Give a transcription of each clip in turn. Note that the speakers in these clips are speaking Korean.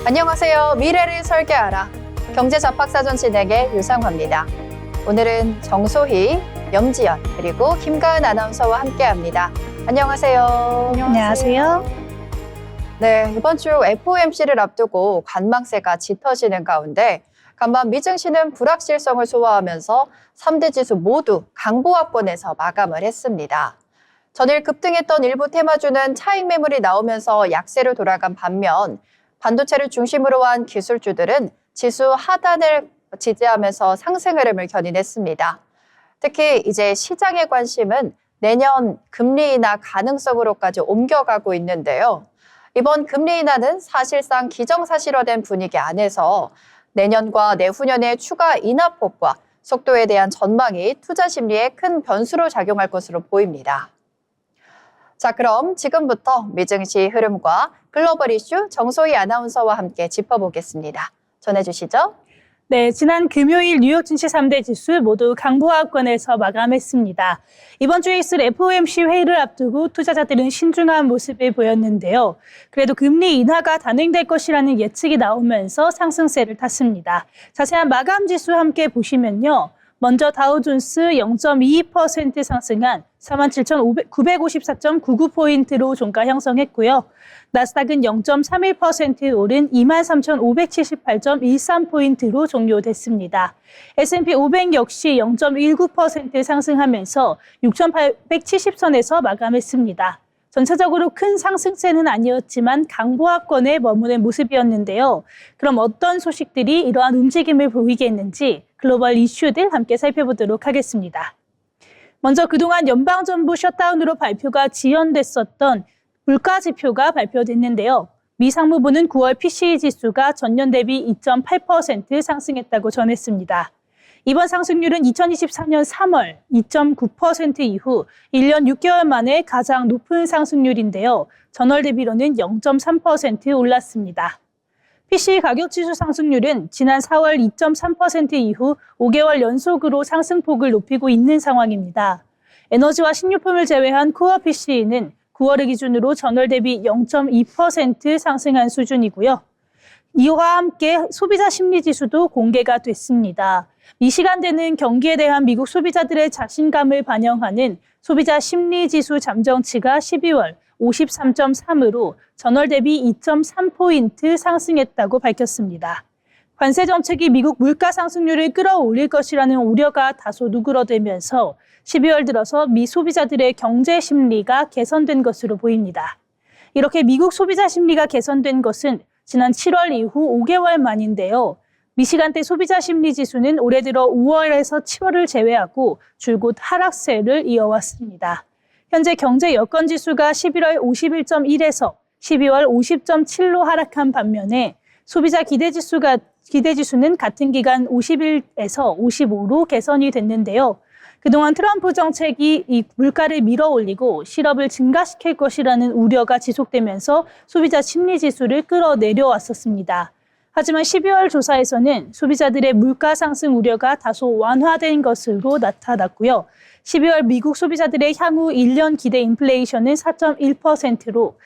안녕하세요. 미래를 설계하라. 경제잡학사전 진행의 유상화입니다. 오늘은 정소희, 염지연, 그리고 김가은 아나운서와 함께합니다. 안녕하세요. 안녕하세요. 네, 이번 주 FOMC를 앞두고 관망세가 짙어지는 가운데 간밤 미증시는 불확실성을 소화하면서 3대 지수 모두 강보합권에서 마감을 했습니다. 전일 급등했던 일부 테마주는 차익 매물이 나오면서 약세로 돌아간 반면 반도체를 중심으로 한 기술주들은 지수 하단을 지지하면서 상승 흐름을 견인했습니다. 특히 이제 시장의 관심은 내년 금리 인하 가능성으로까지 옮겨가고 있는데요. 이번 금리 인하는 사실상 기정사실화된 분위기 안에서 내년과 내후년의 추가 인하폭과 속도에 대한 전망이 투자 심리에 큰 변수로 작용할 것으로 보입니다. 자, 그럼 지금부터 미증시 흐름과 글로벌 이슈 정소희 아나운서와 함께 짚어보겠습니다. 전해주시죠. 네, 지난 금요일 뉴욕 증시 3대 지수 모두 강보합권에서 마감했습니다. 이번 주에 있을 FOMC 회의를 앞두고 투자자들은 신중한 모습을 보였는데요. 그래도 금리 인하가 단행될 것이라는 예측이 나오면서 상승세를 탔습니다. 자세한 마감 지수 함께 보시면요. 먼저 다우존스 0.22% 상승한 47,954.99포인트로 종가 형성했고요. 나스닥은 0.31% 오른 23,578.13포인트로 종료됐습니다. S&P 500 역시 0.19% 상승하면서 6,870선에서 마감했습니다. 전체적으로 큰 상승세는 아니었지만 강보합권에 머무는 모습이었는데요. 그럼 어떤 소식들이 이러한 움직임을 보이게 했는지 글로벌 이슈들 함께 살펴보도록 하겠습니다. 먼저 그동안 연방정부 셧다운으로 발표가 지연됐었던 물가 지표가 발표됐는데요. 미 상무부는 9월 PCE 지수가 전년 대비 2.8% 상승했다고 전했습니다. 이번 상승률은 2024년 3월 2.9% 이후 1년 6개월 만에 가장 높은 상승률인데요. 전월 대비로는 0.3% 올랐습니다. PCE 가격지수 상승률은 지난 4월 2.3% 이후 5개월 연속으로 상승폭을 높이고 있는 상황입니다. 에너지와 식료품을 제외한 코어 PCE는 9월을 기준으로 전월 대비 0.2% 상승한 수준이고요. 이와 함께 소비자 심리지수도 공개가 됐습니다. 이 시간대는 경기에 대한 미국 소비자들의 자신감을 반영하는 소비자 심리지수 잠정치가 12월 53.3으로 전월 대비 2.3포인트 상승했다고 밝혔습니다. 관세 정책이 미국 물가 상승률을 끌어올릴 것이라는 우려가 다소 누그러들면서 12월 들어서 미 소비자들의 경제 심리가 개선된 것으로 보입니다. 이렇게 미국 소비자 심리가 개선된 것은 지난 7월 이후 5개월 만인데요. 미시간대 소비자 심리 지수는 올해 들어 5월에서 7월을 제외하고 줄곧 하락세를 이어왔습니다. 현재 경제 여건 지수가 11월 51.1에서 12월 50.7로 하락한 반면에 소비자 기대지수는 같은 기간 51에서 55로 개선이 됐는데요. 그동안 트럼프 정책이 이 물가를 밀어올리고 실업을 증가시킬 것이라는 우려가 지속되면서 소비자 심리지수를 끌어내려왔었습니다. 하지만 12월 조사에서는 소비자들의 물가 상승 우려가 다소 완화된 것으로 나타났고요. 12월 미국 소비자들의 향후 1년 기대 인플레이션은 4.1%로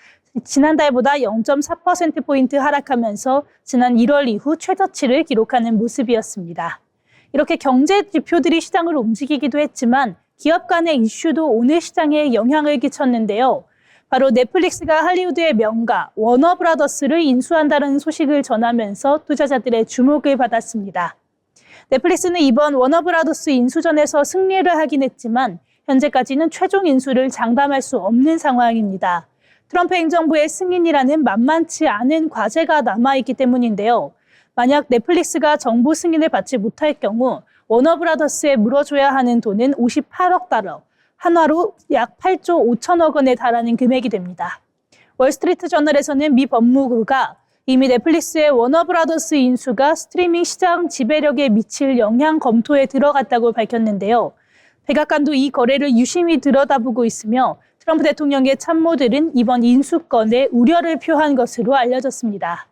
지난달보다 0.4%포인트 하락하면서 지난 1월 이후 최저치를 기록하는 모습이었습니다. 이렇게 경제 지표들이 시장을 움직이기도 했지만 기업 간의 이슈도 오늘 시장에 영향을 끼쳤는데요. 바로 넷플릭스가 할리우드의 명가 워너브라더스를 인수한다는 소식을 전하면서 투자자들의 주목을 받았습니다. 넷플릭스는 이번 워너브라더스 인수전에서 승리를 하긴 했지만 현재까지는 최종 인수를 장담할 수 없는 상황입니다. 트럼프 행정부의 승인이라는 만만치 않은 과제가 남아있기 때문인데요. 만약 넷플릭스가 정부 승인을 받지 못할 경우 워너브라더스에 물어줘야 하는 돈은 58억 달러, 한화로 약 8조 5천억 원에 달하는 금액이 됩니다. 월스트리트 저널에서는 미 법무부가 이미 넷플릭스의 워너브라더스 인수가 스트리밍 시장 지배력에 미칠 영향 검토에 들어갔다고 밝혔는데요. 백악관도 이 거래를 유심히 들여다보고 있으며 트럼프 대통령의 참모들은 이번 인수건에 우려를 표한 것으로 알려졌습니다.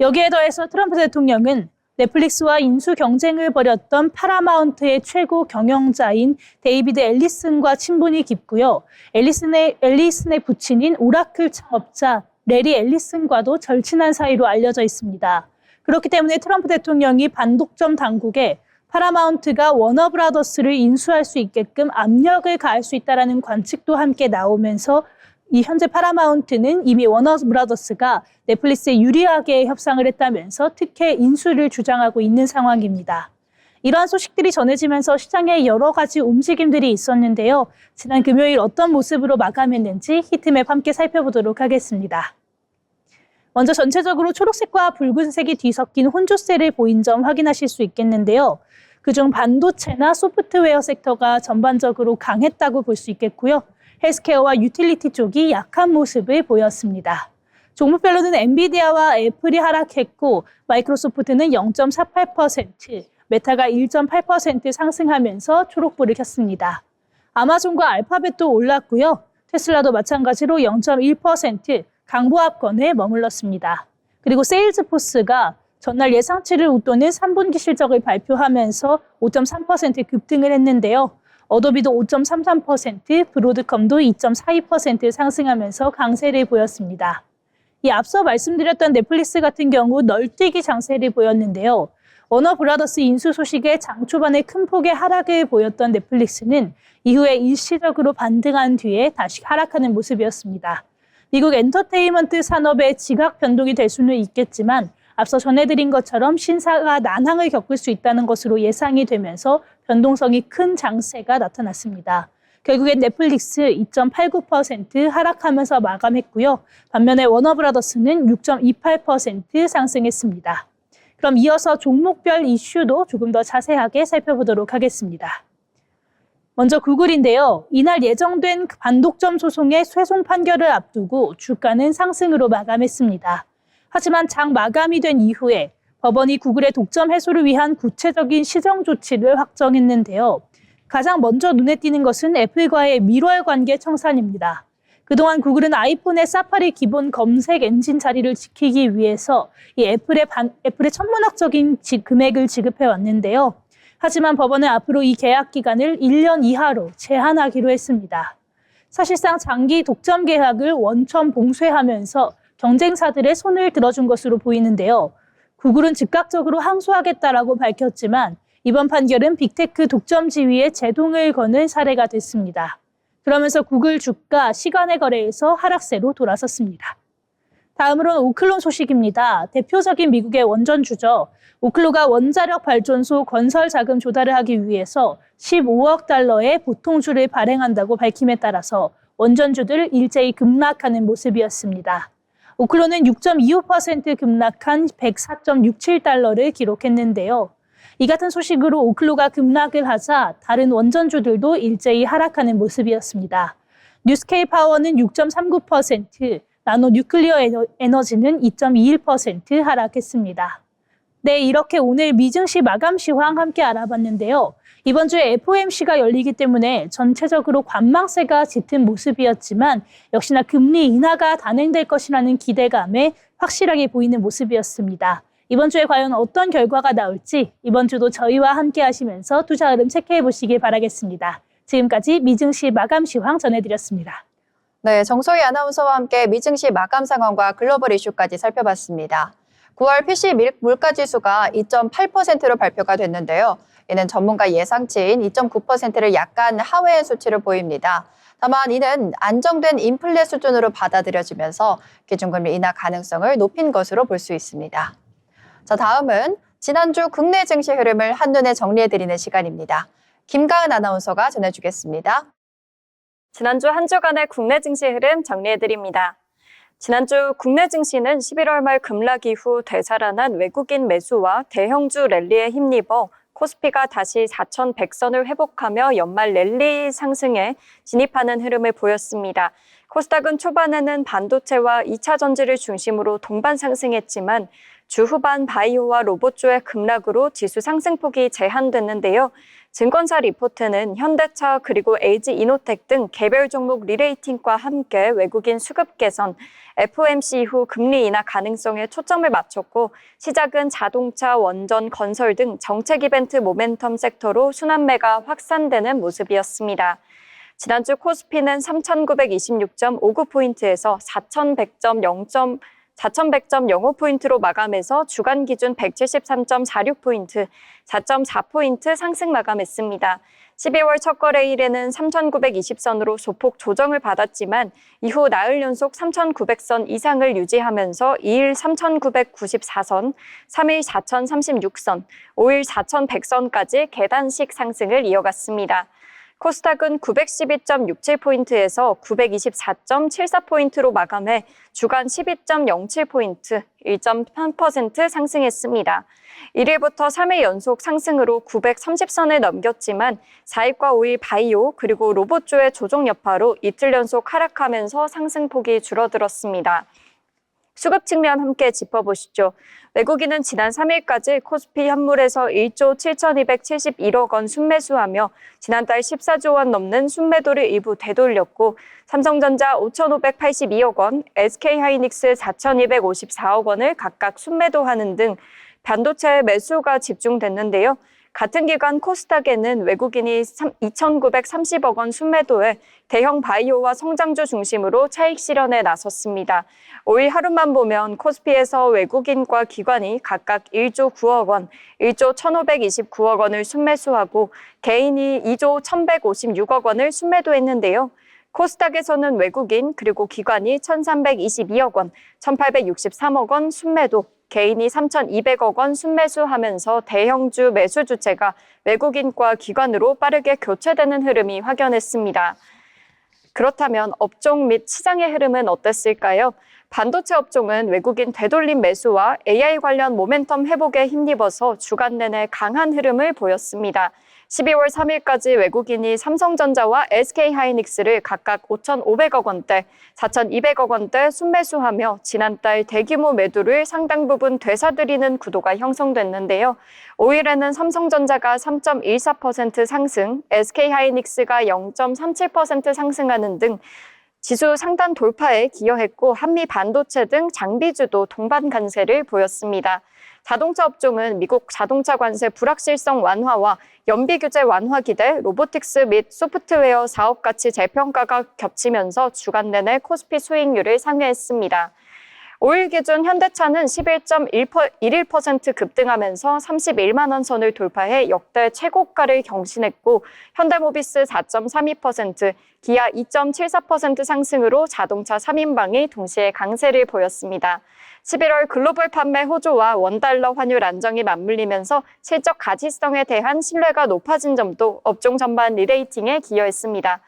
여기에 더해서 트럼프 대통령은 넷플릭스와 인수 경쟁을 벌였던 파라마운트의 최고 경영자인 데이비드 앨리슨과 친분이 깊고요. 앨리슨의 부친인 오라클 창업자 레리 앨리슨과도 절친한 사이로 알려져 있습니다. 그렇기 때문에 트럼프 대통령이 반독점 당국에 파라마운트가 워너브라더스를 인수할 수 있게끔 압력을 가할 수 있다는 관측도 함께 나오면서 이 현재 파라마운트는 이미 워너브라더스가 넷플릭스에 유리하게 협상을 했다면서 특혜 인수를 주장하고 있는 상황입니다. 이러한 소식들이 전해지면서 시장에 여러 가지 움직임들이 있었는데요. 지난 금요일 어떤 모습으로 마감했는지 히트맵 함께 살펴보도록 하겠습니다. 먼저 전체적으로 초록색과 붉은색이 뒤섞인 혼조세를 보인 점 확인하실 수 있겠는데요. 그중 반도체나 소프트웨어 섹터가 전반적으로 강했다고 볼 수 있겠고요. 헬스케어와 유틸리티 쪽이 약한 모습을 보였습니다. 종목별로는 엔비디아와 애플이 하락했고 마이크로소프트는 0.48%, 메타가 1.8% 상승하면서 초록불을 켰습니다. 아마존과 알파벳도 올랐고요. 테슬라도 마찬가지로 0.1% 강보합권에 머물렀습니다. 그리고 세일즈포스가 전날 예상치를 웃도는 3분기 실적을 발표하면서 5.3% 급등을 했는데요. 어도비도 5.33%, 브로드컴도 2.42% 상승하면서 강세를 보였습니다. 이 앞서 말씀드렸던 넷플릭스 같은 경우 널뛰기 장세를 보였는데요. 워너브라더스 인수 소식에 장 초반에 큰 폭의 하락을 보였던 넷플릭스는 이후에 일시적으로 반등한 뒤에 다시 하락하는 모습이었습니다. 미국 엔터테인먼트 산업의 지각 변동이 될 수는 있겠지만 앞서 전해드린 것처럼 신사가 난항을 겪을 수 있다는 것으로 예상이 되면서 변동성이 큰 장세가 나타났습니다. 결국엔 넷플릭스 2.89% 하락하면서 마감했고요. 반면에 워너브라더스는 6.28% 상승했습니다. 그럼 이어서 종목별 이슈도 조금 더 자세하게 살펴보도록 하겠습니다. 먼저 구글인데요. 이날 예정된 반독점 소송의 최종 판결을 앞두고 주가는 상승으로 마감했습니다. 하지만 장 마감이 된 이후에 법원이 구글의 독점 해소를 위한 구체적인 시정 조치를 확정했는데요. 가장 먼저 눈에 띄는 것은 애플과의 밀월 관계 청산입니다. 그동안 구글은 아이폰의 사파리 기본 검색 엔진 자리를 지키기 위해서 이 애플의 천문학적인 금액을 지급해 왔는데요. 하지만 법원은 앞으로 이 계약 기간을 1년 이하로 제한하기로 했습니다. 사실상 장기 독점 계약을 원천 봉쇄하면서 경쟁사들의 손을 들어준 것으로 보이는데요. 구글은 즉각적으로 항소하겠다라고 밝혔지만 이번 판결은 빅테크 독점 지위에 제동을 거는 사례가 됐습니다. 그러면서 구글 주가 시간의 거래에서 하락세로 돌아섰습니다. 다음으로는 오클론 소식입니다. 대표적인 미국의 원전주죠. 오클로가 원자력 발전소 건설 자금 조달을 하기 위해서 15억 달러의 보통주를 발행한다고 밝힘에 따라서 원전주들 일제히 급락하는 모습이었습니다. 오클로는 6.25% 급락한 104.67달러를 기록했는데요. 이 같은 소식으로 오클로가 급락을 하자 다른 원전주들도 일제히 하락하는 모습이었습니다. 뉴스케이 파워는 6.39%, 나노 뉴클리어 에너지는 2.21% 하락했습니다. 네, 이렇게 오늘 미증시 마감 시황 함께 알아봤는데요. 이번 주에 FOMC가 열리기 때문에 전체적으로 관망세가 짙은 모습이었지만 역시나 금리 인하가 단행될 것이라는 기대감에 확실하게 보이는 모습이었습니다. 이번 주에 과연 어떤 결과가 나올지 이번 주도 저희와 함께 하시면서 투자 흐름 체크해 보시길 바라겠습니다. 지금까지 미증시 마감 시황 전해드렸습니다. 네, 정소희 아나운서와 함께 미증시 마감 상황과 글로벌 이슈까지 살펴봤습니다. 9월 PC 물가지수가 2.8%로 발표가 됐는데요. 이는 전문가 예상치인 2.9%를 약간 하회한 수치를 보입니다. 다만 이는 안정된 인플레 수준으로 받아들여지면서 기준금리 인하 가능성을 높인 것으로 볼 수 있습니다. 자, 다음은 지난주 국내 증시 흐름을 한눈에 정리해드리는 시간입니다. 김가은 아나운서가 전해주겠습니다. 지난주 한 주간의 국내 증시 흐름 정리해드립니다. 지난주 국내 증시는 11월 말 급락 이후 되살아난 외국인 매수와 대형주 랠리에 힘입어 코스피가 다시 4,100선을 회복하며 연말 랠리 상승에 진입하는 흐름을 보였습니다. 코스닥은 초반에는 반도체와 2차 전지를 중심으로 동반 상승했지만 주 후반 바이오와 로봇주의 급락으로 지수 상승폭이 제한됐는데요. 증권사 리포트는 현대차 그리고 LG이노텍 등 개별 종목 리레이팅과 함께 외국인 수급 개선, FOMC 이후 금리 인하 가능성에 초점을 맞췄고 시작은 자동차, 원전, 건설 등 정책 이벤트 모멘텀 섹터로 순환매가 확산되는 모습이었습니다. 지난주 코스피는 3,926.59포인트에서 4,100.05포인트로 마감해서 주간 기준 173.46포인트, 4.4포인트 상승 마감했습니다. 12월 첫 거래일에는 3,920선으로 소폭 조정을 받았지만 이후 나흘 연속 3,900선 이상을 유지하면서 2일 3,994선, 3일 4,036선, 5일 4,100선까지 계단식 상승을 이어갔습니다. 코스닥은 912.67포인트에서 924.74포인트로 마감해 주간 12.07포인트, 1.3% 상승했습니다. 1일부터 3일 연속 상승으로 930선을 넘겼지만 4일과 5일 바이오 그리고 로봇주의 조정 여파로 이틀 연속 하락하면서 상승폭이 줄어들었습니다. 수급 측면 함께 짚어보시죠. 외국인은 지난 3일까지 코스피 현물에서 1조 7,271억 원 순매수하며 지난달 14조 원 넘는 순매도를 일부 되돌렸고 삼성전자 5,582억 원, SK하이닉스 4,254억 원을 각각 순매도하는 등 반도체 매수가 집중됐는데요. 같은 기간 코스닥에는 외국인이 2,930억 원 순매도에 대형 바이오와 성장주 중심으로 차익 실현에 나섰습니다. 5일 하루만 보면 코스피에서 외국인과 기관이 각각 1조 9억 원, 1조 1,529억 원을 순매수하고 개인이 2조 1,156억 원을 순매도했는데요. 코스닥에서는 외국인 그리고 기관이 1,322억 원, 1,863억 원 순매도, 개인이 3,200억 원 순매수하면서 대형주 매수 주체가 외국인과 기관으로 빠르게 교체되는 흐름이 확연했습니다. 그렇다면 업종 및 시장의 흐름은 어땠을까요? 반도체 업종은 외국인 되돌림 매수와 AI 관련 모멘텀 회복에 힘입어서 주간 내내 강한 흐름을 보였습니다. 12월 3일까지 외국인이 삼성전자와 SK하이닉스를 각각 5,500억 원대, 4,200억 원대 순매수하며 지난달 대규모 매도를 상당 부분 되사들이는 구도가 형성됐는데요. 5일에는 삼성전자가 3.14% 상승, SK하이닉스가 0.37% 상승하는 등 지수 상단 돌파에 기여했고 한미 반도체 등 장비주도 동반 강세를 보였습니다. 자동차 업종은 미국 자동차 관세 불확실성 완화와 연비 규제 완화 기대, 로보틱스 및 소프트웨어 사업 가치 재평가가 겹치면서 주간 내내 코스피 수익률을 상회했습니다. 5일 기준 현대차는 11.11% 급등하면서 31만 원 선을 돌파해 역대 최고가를 경신했고 현대모비스 4.32%, 기아 2.74% 상승으로 자동차 3인방이 동시에 강세를 보였습니다. 11월 글로벌 판매 호조와 원달러 환율 안정이 맞물리면서 실적 가치성에 대한 신뢰가 높아진 점도 업종 전반 리레이팅에 기여했습니다.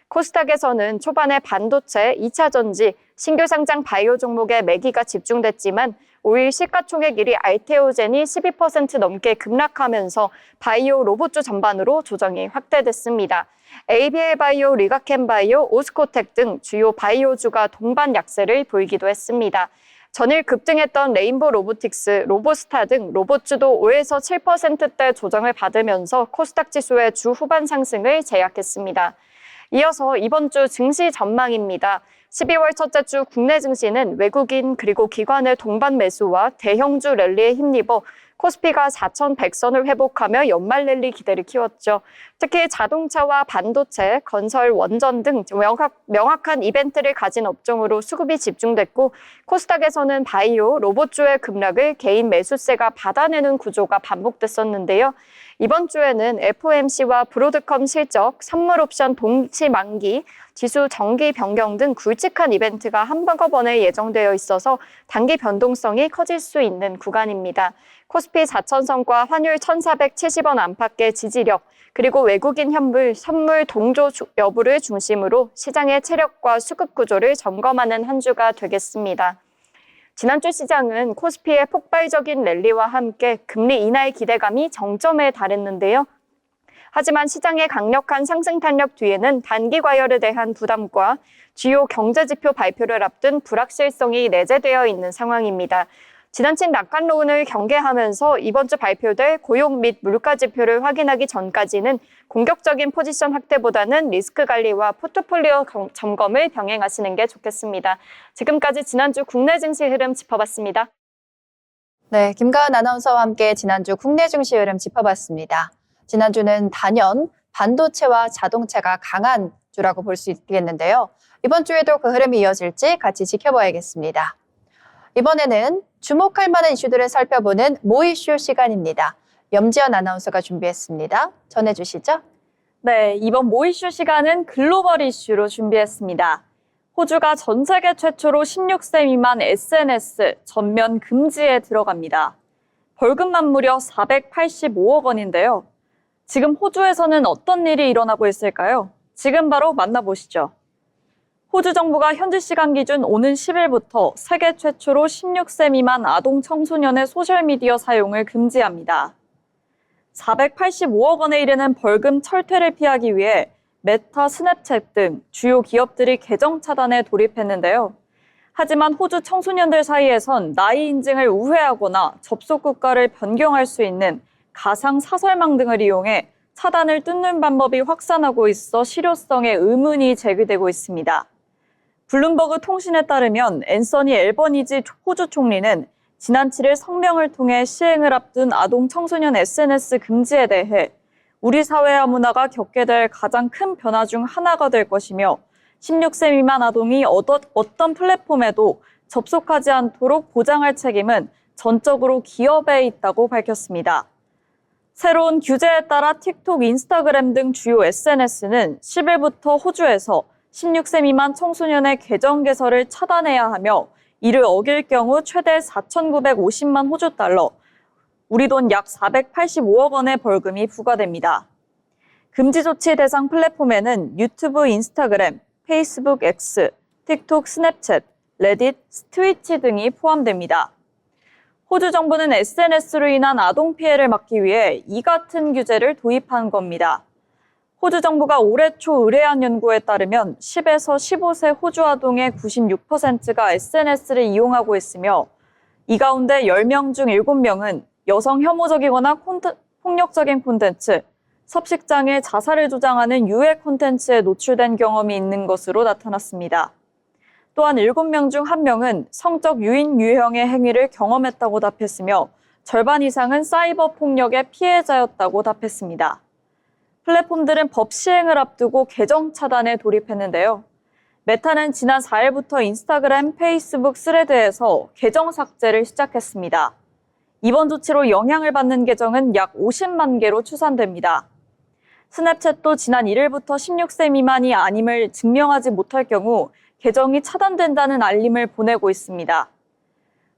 코스닥에서는 초반에 반도체, 2차 전지, 신규 상장 바이오 종목에 매기가 집중됐지만 5일 시가총액 1위 알테오젠이 12% 넘게 급락하면서 바이오 로봇주 전반으로 조정이 확대됐습니다. ABL 바이오, 리가켄 바이오, 오스코텍 등 주요 바이오주가 동반 약세를 보이기도 했습니다. 전일 급등했던 레인보 로보틱스, 로보스타 등 로봇주도 5에서 7%대 조정을 받으면서 코스닥 지수의 주 후반 상승을 제약했습니다. 이어서 이번 주 증시 전망입니다. 12월 첫째 주 국내 증시는 외국인 그리고 기관의 동반 매수와 대형주 랠리에 힘입어 코스피가 4,100선을 회복하며 연말 랠리 기대를 키웠죠. 특히 자동차와 반도체, 건설, 원전 등 명확한 이벤트를 가진 업종으로 수급이 집중됐고 코스닥에서는 바이오, 로봇주의 급락을 개인 매수세가 받아내는 구조가 반복됐었는데요. 이번 주에는 FOMC와 브로드컴 실적, 선물 옵션 동치 만기, 지수 정기 변경 등 굵직한 이벤트가 한꺼번에 예정되어 있어서 단기 변동성이 커질 수 있는 구간입니다. 코스피 4,000선과 환율 1,470원 안팎의 지지력, 그리고 외국인 현물, 선물 동조 여부를 중심으로 시장의 체력과 수급 구조를 점검하는 한 주가 되겠습니다. 지난주 시장은 코스피의 폭발적인 랠리와 함께 금리 인하의 기대감이 정점에 달했는데요. 하지만 시장의 강력한 상승 탄력 뒤에는 단기 과열에 대한 부담과 주요 경제지표 발표를 앞둔 불확실성이 내재되어 있는 상황입니다. 지나친 낙관론을 경계하면서 이번 주 발표될 고용 및 물가 지표를 확인하기 전까지는 공격적인 포지션 확대보다는 리스크 관리와 포트폴리오 점검을 병행하시는 게 좋겠습니다. 지금까지 지난주 국내 증시 흐름 짚어봤습니다. 네, 김가은 아나운서와 함께 지난주 국내 증시 흐름 짚어봤습니다. 지난주는 단연 반도체와 자동차가 강한 주라고 볼 수 있겠는데요. 이번 주에도 그 흐름이 이어질지 같이 지켜봐야겠습니다. 이번에는 주목할 만한 이슈들을 살펴보는 모 이슈 시간입니다. 염지연 아나운서가 준비했습니다. 전해주시죠. 네, 이번 모 이슈 시간은 글로벌 이슈로 준비했습니다. 호주가 전 세계 최초로 16세 미만 SNS 전면 금지에 들어갑니다. 벌금만 무려 485억 원인데요. 지금 호주에서는 어떤 일이 일어나고 있을까요? 지금 바로 만나보시죠. 호주 정부가 현지 시간 기준 오는 10일부터 세계 최초로 16세 미만 아동 청소년의 소셜미디어 사용을 금지합니다. 485억 원에 이르는 벌금 철퇴를 피하기 위해 메타, 스냅챗 등 주요 기업들이 계정 차단에 돌입했는데요. 하지만 호주 청소년들 사이에선 나이 인증을 우회하거나 접속 국가를 변경할 수 있는 가상 사설망 등을 이용해 차단을 뚫는 방법이 확산하고 있어 실효성에 의문이 제기되고 있습니다. 블룸버그 통신에 따르면 앤서니 앨버니지 호주 총리는 지난 7일 성명을 통해 시행을 앞둔 아동 청소년 SNS 금지에 대해 우리 사회와 문화가 겪게 될 가장 큰 변화 중 하나가 될 것이며 16세 미만 아동이 어떤 플랫폼에도 접속하지 않도록 보장할 책임은 전적으로 기업에 있다고 밝혔습니다. 새로운 규제에 따라 틱톡, 인스타그램 등 주요 SNS는 10일부터 호주에서 16세 미만 청소년의 계정 개설을 차단해야 하며 이를 어길 경우 최대 4,950만 호주 달러, 우리 돈 약 485억 원의 벌금이 부과됩니다. 금지 조치 대상 플랫폼에는 유튜브, 인스타그램, 페이스북 X, 틱톡, 스냅챗, 레딧, 트위치 등이 포함됩니다. 호주 정부는 SNS로 인한 아동 피해를 막기 위해 이 같은 규제를 도입한 겁니다. 호주 정부가 올해 초 의뢰한 연구에 따르면 10에서 15세 호주 아동의 96%가 SNS를 이용하고 있으며 이 가운데 10명 중 7명은 여성 혐오적이거나 폭력적인 콘텐츠, 섭식장애, 자살을 조장하는 유해 콘텐츠에 노출된 경험이 있는 것으로 나타났습니다. 또한 7명 중 1명은 성적 유인 유형의 행위를 경험했다고 답했으며 절반 이상은 사이버 폭력의 피해자였다고 답했습니다. 플랫폼들은 법 시행을 앞두고 계정 차단에 돌입했는데요. 메타는 지난 4일부터 인스타그램, 페이스북, 스레드에서 계정 삭제를 시작했습니다. 이번 조치로 영향을 받는 계정은 약 50만 개로 추산됩니다. 스냅챗도 지난 1일부터 16세 미만이 아님을 증명하지 못할 경우 계정이 차단된다는 알림을 보내고 있습니다.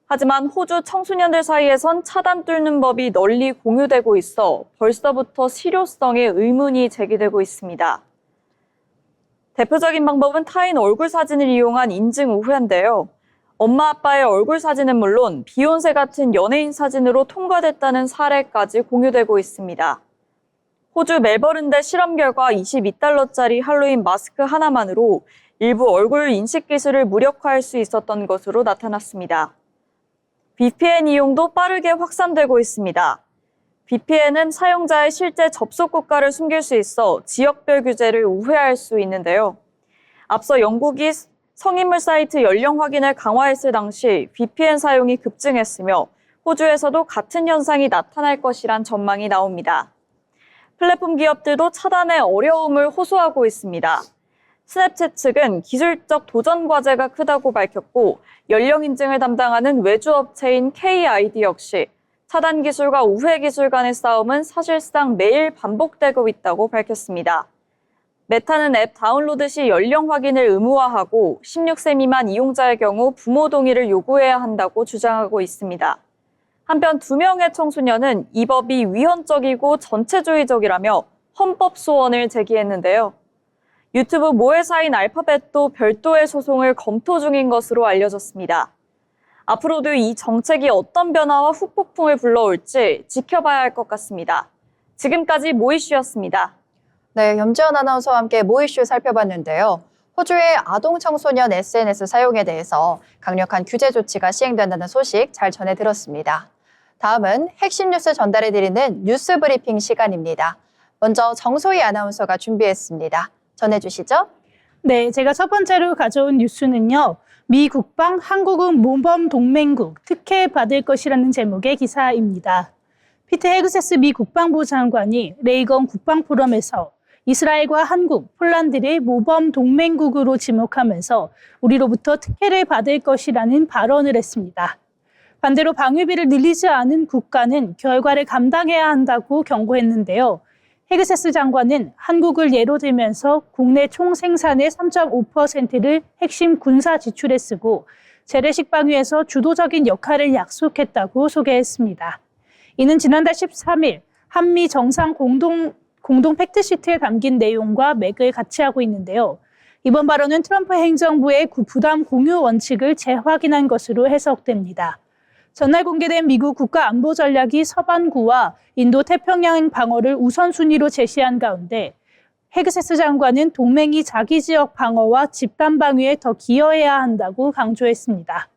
하지만 호주 청소년들 사이에선 차단 뚫는 법이 널리 공유되고 있어 벌써부터 실효성에 의문이 제기되고 있습니다. 대표적인 방법은 타인 얼굴 사진을 이용한 인증 우회인데요. 엄마 아빠의 얼굴 사진은 물론 비욘세 같은 연예인 사진으로 통과됐다는 사례까지 공유되고 있습니다. 호주 멜버른대 실험 결과 22달러짜리 할로윈 마스크 하나만으로 일부 얼굴 인식 기술을 무력화할 수 있었던 것으로 나타났습니다. VPN 이용도 빠르게 확산되고 있습니다. VPN은 사용자의 실제 접속 국가를 숨길 수 있어 지역별 규제를 우회할 수 있는데요. 앞서 영국이 성인물 사이트 연령 확인을 강화했을 당시 VPN 사용이 급증했으며 호주에서도 같은 현상이 나타날 것이란 전망이 나옵니다. 플랫폼 기업들도 차단에 어려움을 호소하고 있습니다. 스냅챗 측은 기술적 도전 과제가 크다고 밝혔고 연령 인증을 담당하는 외주 업체인 KID 역시 차단 기술과 우회 기술 간의 싸움은 사실상 매일 반복되고 있다고 밝혔습니다. 메타는 앱 다운로드 시 연령 확인을 의무화하고 16세 미만 이용자의 경우 부모 동의를 요구해야 한다고 주장하고 있습니다. 한편 2명의 청소년은 이 법이 위헌적이고 전체주의적이라며 헌법 소원을 제기했는데요. 유튜브 모회사인 알파벳도 별도의 소송을 검토 중인 것으로 알려졌습니다. 앞으로도 이 정책이 어떤 변화와 후폭풍을 불러올지 지켜봐야 할 것 같습니다. 지금까지 모 이슈였습니다. 네, 염지연 아나운서와 함께 모 이슈 살펴봤는데요. 호주의 아동 청소년 SNS 사용에 대해서 강력한 규제 조치가 시행된다는 소식 잘 전해 들었습니다. 다음은 핵심 뉴스 전달해드리는 뉴스 브리핑 시간입니다. 먼저 정소희 아나운서가 준비했습니다. 전해주시죠. 네, 제가 첫 번째로 가져온 뉴스는요. 미 국방 한국은 모범 동맹국 특혜 받을 것이라는 제목의 기사입니다. 피트 헤그세스 미 국방부 장관이 레이건 국방 포럼에서 이스라엘과 한국, 폴란드를 모범 동맹국으로 지목하면서 우리로부터 특혜를 받을 것이라는 발언을 했습니다. 반대로 방위비를 늘리지 않은 국가는 결과를 감당해야 한다고 경고했는데요. 헤그세스 장관은 한국을 예로 들면서 국내 총생산의 3.5%를 핵심 군사 지출에 쓰고 재래식 방위에서 주도적인 역할을 약속했다고 소개했습니다. 이는 지난달 13일 한미 정상 공동 팩트시트에 담긴 내용과 맥을 같이 하고 있는데요. 이번 발언은 트럼프 행정부의 부담 공유 원칙을 재확인한 것으로 해석됩니다. 전날 공개된 미국 국가안보 전략이 서반구와 인도 태평양 방어를 우선순위로 제시한 가운데 헤그세스 장관은 동맹이 자기 지역 방어와 집단 방위에 더 기여해야 한다고 강조했습니다.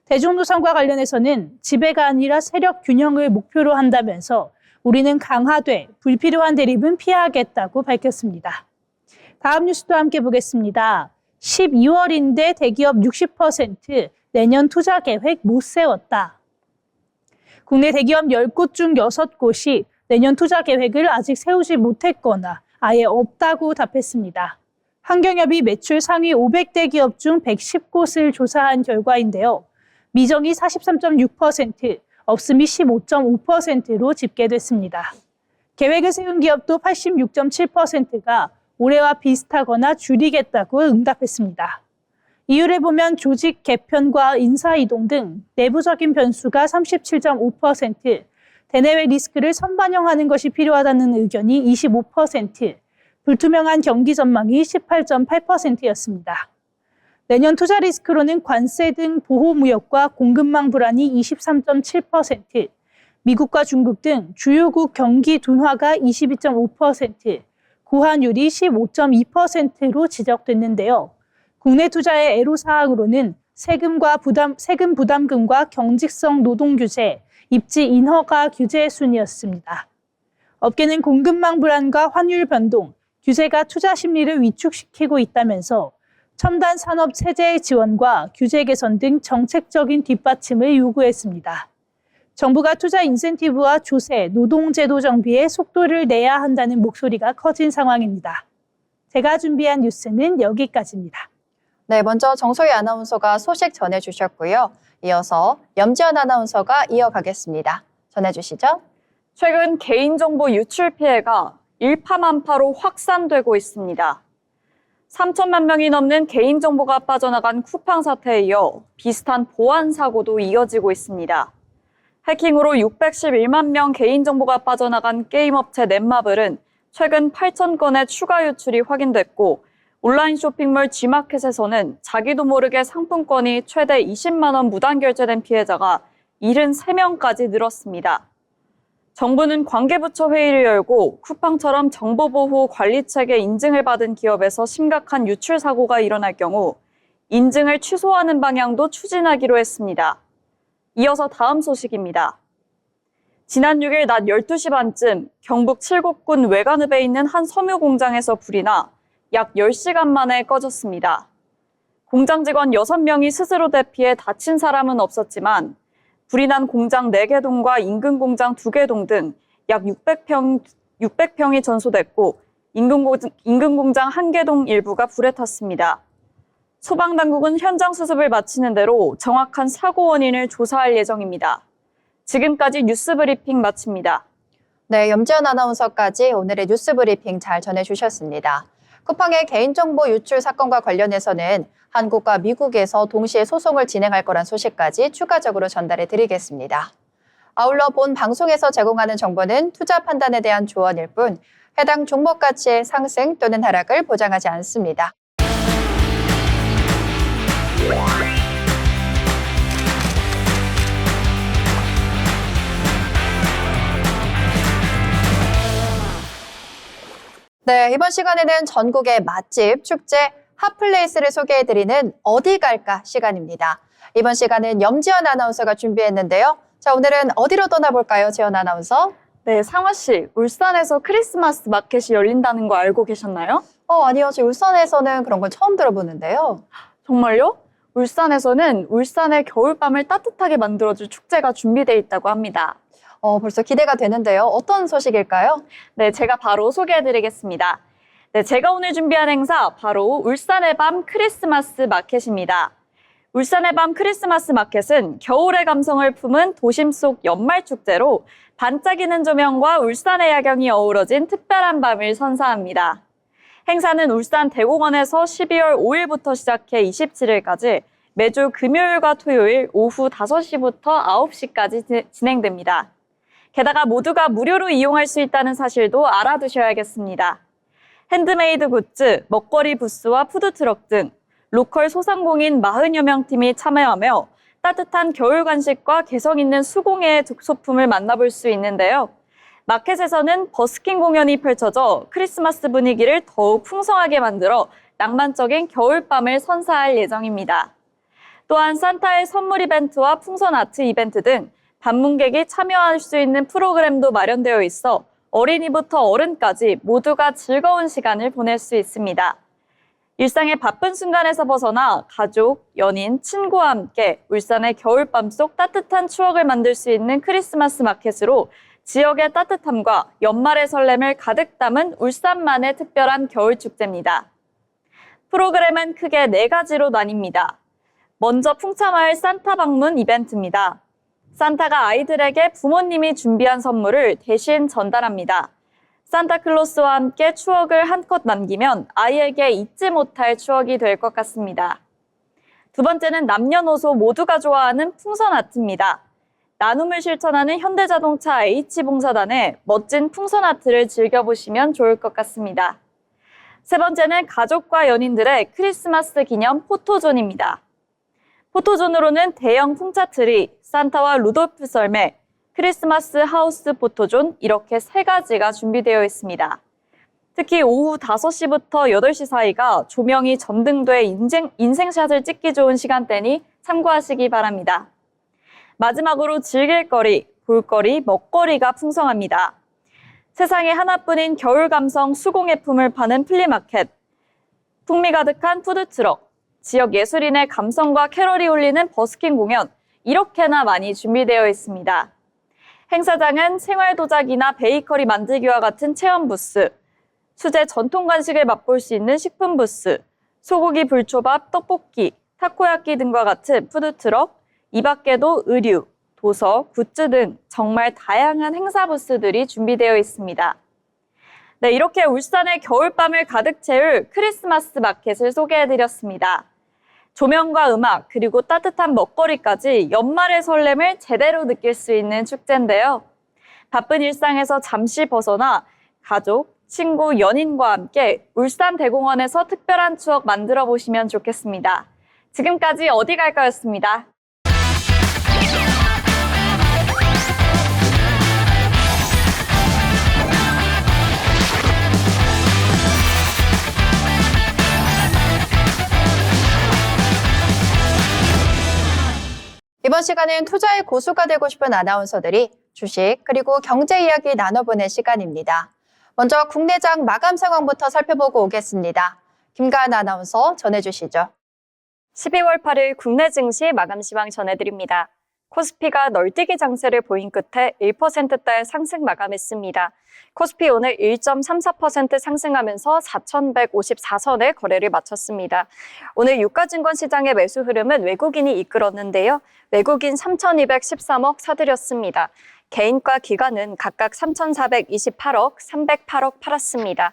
대중노선과 관련해서는 지배가 아니라 세력 균형을 목표로 한다면서 우리는 강화돼 불필요한 대립은 피하겠다고 밝혔습니다. 다음 뉴스도 함께 보겠습니다. 12월인데 대기업 60% 내년 투자 계획 못 세웠다. 국내 대기업 10곳 중 6곳이 내년 투자 계획을 아직 세우지 못했거나 아예 없다고 답했습니다. 환경협이 매출 상위 500대 기업 중 110곳을 조사한 결과인데요. 미정이 43.6%, 없음이 15.5%로 집계됐습니다. 계획을 세운 기업도 86.7%가 올해와 비슷하거나 줄이겠다고 응답했습니다. 이유를 보면 조직 개편과 인사 이동 등 내부적인 변수가 37.5%, 대내외 리스크를 선반영하는 것이 필요하다는 의견이 25%, 불투명한 경기 전망이 18.8%였습니다. 내년 투자 리스크로는 관세 등 보호무역과 공급망 불안이 23.7%, 미국과 중국 등 주요국 경기 둔화가 22.5%, 고환율이 15.2%로 지적됐는데요. 국내 투자의 애로사항으로는 세금 부담금과 경직성 노동 규제, 입지 인허가 규제 순이었습니다. 업계는 공급망 불안과 환율 변동, 규제가 투자 심리를 위축시키고 있다면서 첨단 산업 체제의 지원과 규제 개선 등 정책적인 뒷받침을 요구했습니다. 정부가 투자 인센티브와 조세, 노동제도 정비에 속도를 내야 한다는 목소리가 커진 상황입니다. 제가 준비한 뉴스는 여기까지입니다. 네, 먼저 정소희 아나운서가 소식 전해주셨고요. 이어서 염지연 아나운서가 이어가겠습니다. 전해주시죠. 최근 개인정보 유출 피해가 일파만파로 확산되고 있습니다. 3천만 명이 넘는 개인정보가 빠져나간 쿠팡 사태에 이어 비슷한 보안 사고도 이어지고 있습니다. 해킹으로 611만 명 개인정보가 빠져나간 게임업체 넷마블은 최근 8천 건의 추가 유출이 확인됐고 온라인 쇼핑몰 G마켓에서는 자기도 모르게 상품권이 최대 20만 원 무단 결제된 피해자가 73명까지 늘었습니다. 정부는 관계부처 회의를 열고 쿠팡처럼 정보보호 관리체계 인증을 받은 기업에서 심각한 유출 사고가 일어날 경우 인증을 취소하는 방향도 추진하기로 했습니다. 이어서 다음 소식입니다. 지난 6일 낮 12시 반쯤 경북 칠곡군 외관읍에 있는 한 섬유 공장에서 불이 나 약 10시간 만에 꺼졌습니다. 공장 직원 6명이 스스로 대피해 다친 사람은 없었지만 불이 난 공장 4개 동과 인근 공장 2개 동 등 약 600평이 전소됐고 인근 공장 1개 동 일부가 불에 탔습니다. 소방당국은 현장 수습을 마치는 대로 정확한 사고 원인을 조사할 예정입니다. 지금까지 뉴스 브리핑 마칩니다. 네, 염지연 아나운서까지 오늘의 뉴스 브리핑 잘 전해주셨습니다. 쿠팡의 개인정보 유출 사건과 관련해서는 한국과 미국에서 동시에 소송을 진행할 거란 소식까지 추가적으로 전달해 드리겠습니다. 아울러 본 방송에서 제공하는 정보는 투자 판단에 대한 조언일 뿐 해당 종목 가치의 상승 또는 하락을 보장하지 않습니다. 네, 이번 시간에는 전국의 맛집, 축제, 핫플레이스를 소개해드리는 어디 갈까 시간입니다. 이번 시간은 염지연 아나운서가 준비했는데요. 자, 오늘은 어디로 떠나볼까요, 지연 아나운서? 네, 상화 씨, 울산에서 크리스마스 마켓이 열린다는 거 알고 계셨나요? 아니요. 저 울산에서는 그런 건 처음 들어보는데요. 정말요? 울산에서는 울산의 겨울밤을 따뜻하게 만들어줄 축제가 준비되어 있다고 합니다. 벌써 기대가 되는데요. 어떤 소식일까요? 네, 제가 바로 소개해드리겠습니다. 네, 제가 오늘 준비한 행사 바로 울산의 밤 크리스마스 마켓입니다. 울산의 밤 크리스마스 마켓은 겨울의 감성을 품은 도심 속 연말 축제로 반짝이는 조명과 울산의 야경이 어우러진 특별한 밤을 선사합니다. 행사는 울산 대공원에서 12월 5일부터 시작해 27일까지 매주 금요일과 토요일 오후 5시부터 9시까지 진행됩니다. 게다가 모두가 무료로 이용할 수 있다는 사실도 알아두셔야겠습니다. 핸드메이드 굿즈, 먹거리 부스와 푸드트럭 등 로컬 소상공인 40여 명 팀이 참여하며 따뜻한 겨울 간식과 개성 있는 수공예의 소품을 만나볼 수 있는데요. 마켓에서는 버스킹 공연이 펼쳐져 크리스마스 분위기를 더욱 풍성하게 만들어 낭만적인 겨울밤을 선사할 예정입니다. 또한 산타의 선물 이벤트와 풍선 아트 이벤트 등 방문객이 참여할 수 있는 프로그램도 마련되어 있어 어린이부터 어른까지 모두가 즐거운 시간을 보낼 수 있습니다. 일상의 바쁜 순간에서 벗어나 가족, 연인, 친구와 함께 울산의 겨울밤 속 따뜻한 추억을 만들 수 있는 크리스마스 마켓으로 지역의 따뜻함과 연말의 설렘을 가득 담은 울산만의 특별한 겨울 축제입니다. 프로그램은 크게 4가지로 나뉩니다. 먼저 풍차마을 산타 방문 이벤트입니다. 산타가 아이들에게 부모님이 준비한 선물을 대신 전달합니다. 산타클로스와 함께 추억을 한껏 남기면 아이에게 잊지 못할 추억이 될 것 같습니다. 두 번째는 남녀노소 모두가 좋아하는 풍선 아트입니다. 나눔을 실천하는 현대자동차 H봉사단의 멋진 풍선 아트를 즐겨보시면 좋을 것 같습니다. 세 번째는 가족과 연인들의 크리스마스 기념 포토존입니다. 포토존으로는 대형 풍차트리, 산타와 루돌프 썰매, 크리스마스 하우스 포토존 이렇게 3가지가 준비되어 있습니다. 특히 오후 5시부터 8시 사이가 조명이 점등돼 인생샷을 찍기 좋은 시간대니 참고하시기 바랍니다. 마지막으로 즐길 거리, 볼거리, 먹거리가 풍성합니다. 세상에 하나뿐인 겨울 감성 수공예품을 파는 플리마켓, 풍미 가득한 푸드트럭, 지역 예술인의 감성과 캐럴이 울리는 버스킹 공연, 이렇게나 많이 준비되어 있습니다. 행사장은 생활도자기나 베이커리 만들기와 같은 체험 부스, 수제 전통 간식을 맛볼 수 있는 식품 부스, 소고기 불초밥, 떡볶이, 타코야끼 등과 같은 푸드트럭, 이 밖에도 의류, 도서, 굿즈 등 정말 다양한 행사 부스들이 준비되어 있습니다. 네, 이렇게 울산의 겨울밤을 가득 채울 크리스마스 마켓을 소개해드렸습니다. 조명과 음악, 그리고 따뜻한 먹거리까지 연말의 설렘을 제대로 느낄 수 있는 축제인데요. 바쁜 일상에서 잠시 벗어나 가족, 친구, 연인과 함께 울산 대공원에서 특별한 추억 만들어 보시면 좋겠습니다. 지금까지 어디 갈까였습니다. 이번 시간은 투자의 고수가 되고 싶은 아나운서들이 주식 그리고 경제 이야기 나눠보는 시간입니다. 먼저 국내장 마감 상황부터 살펴보고 오겠습니다. 김가은 아나운서 전해주시죠. 12월 8일 국내 증시 마감 시황 전해드립니다. 코스피가 널뛰기 장세를 보인 끝에 1%대 상승 마감했습니다. 코스피 오늘 1.34% 상승하면서 4,154선에 거래를 마쳤습니다. 오늘 유가증권 시장의 매수 흐름은 외국인이 이끌었는데요. 외국인 3,213억 사들였습니다. 개인과 기관은 각각 3,428억, 308억 팔았습니다.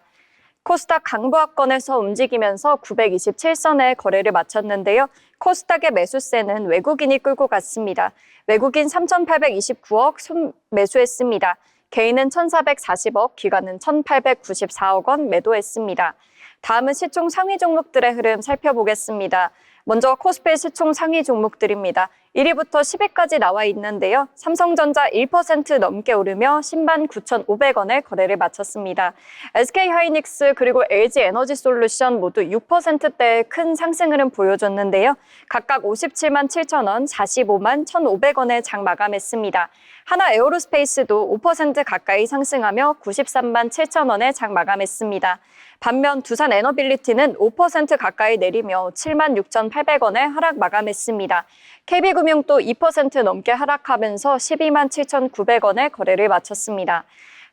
코스닥 강보합권에서 움직이면서 927선에 거래를 마쳤는데요. 코스닥의 매수세는 외국인이 끌고 갔습니다. 외국인 3,829억 매수했습니다. 개인은 1,440억, 기관은 1,894억 원 매도했습니다. 다음은 시총 상위 종목들의 흐름 살펴보겠습니다. 먼저 코스피 시총 상위 종목들입니다. 1위부터 10위까지 나와 있는데요. 삼성전자 1% 넘게 오르며 신반 9,500원에 거래를 마쳤습니다. SK하이닉스 그리고 LG에너지솔루션 모두 6%대의 큰 상승 흐름 보여줬는데요. 각각 57만 7천원, 45만 1,500원에 장 마감했습니다. 하나에어로스페이스도 5% 가까이 상승하며 93만 7천원에 장 마감했습니다. 반면 두산에너빌리티는 5% 가까이 내리며 7만 6,800원에 하락 마감했습니다. KB금융도 2% 넘게 하락하면서 12만 7,900원에 거래를 마쳤습니다.